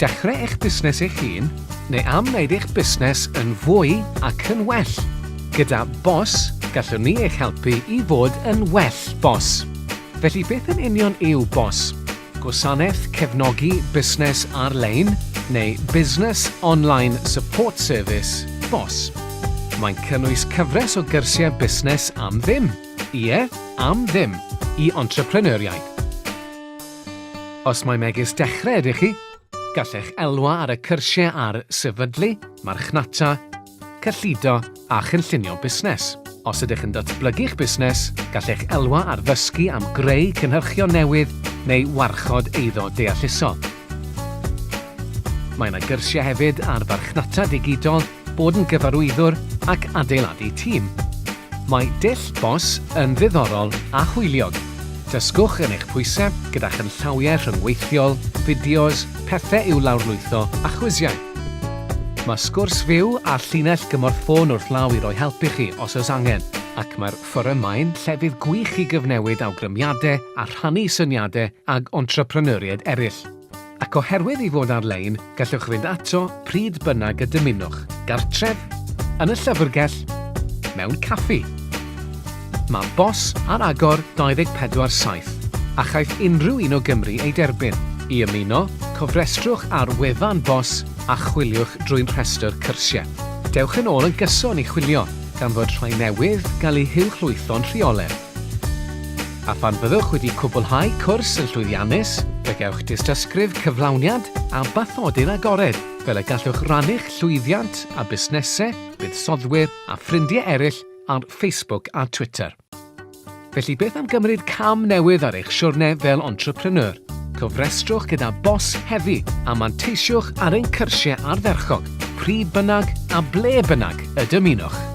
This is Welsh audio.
dechrau eich busnes eich hun, neu am wneud eich busnes yn fwy ac yn well. Gyda bos, gallwn ni eich helpu i fod yn well bos. Felly beth yn union yw bos? Gwasanaeth cefnogi Busnes Ar-lein neu Busnes Online Support Service bos. Mae'n cynnwys cyfres o gyrsiau busnes am ddim. Ie, am ddim, i entrepreneuriaid. Os mae megis dechrau ydych chi, gallech elwa ar y cyrsiau ar sefydlu, marchnata, cyllido a chynllunio busnes. Os ydych yn datblygu'ch busnes, gallech elwa ar ddysgu am greu cynhyrchion newydd neu warchod eiddo deallusol. Mae yna gyrsiau hefyd ar farchnata digidol, bod yn gyfarwyddwr ac adeiladu tîm. Mae dull bos yn ddiddorol a hwyliog. Dysgwch yn eich pwysau gyda chynllawiau rhyngweithiol, fideos, pethau i'w lawrlwytho a chwysiau. Mae sgwrs fyw a llinell gymorth ffôn wrth law i roi helpu chi os oes angen, ac mae'r fforymau'n llefydd gwych i gyfnewid awgrymiadau a rhannu syniadau ag entrepreneuriaid eraill. Ac oherwydd i fod ar-lein, gallwch fynd ato pryd bynnag y dymunwch, gartref, yn y llyfrgell, mewn caffi. Mae bos ar agor 24/7 a chaiff unrhyw un o Gymru ei derbyn. I ymuno, cofrestrwch ar wefan bos a chwiliwch drwy'n rhestr cyrsiau. Dewch yn ôl yn gyson i chwilio, gan fod rhai newydd gael eu hylchwytho'n rheoledd. A phan byddwch wedi cwblhau cwrs yn llwyddiannus, fe gewch dystysgrif cyflawniad a bathodyn agored, fel y gallwch rannu'ch llwyddiant a busnesau, buddsodwyr a ffrindiau eraill ar Facebook a Twitter. Felly beth am gymryd cam newydd ar eich siwrne fel entrepreneur? Cofrestrwch gyda bos heddi a manteisiwch ar ein cyrsiau ardderchog, pryd bynnag a ble bynnag y dymunwch.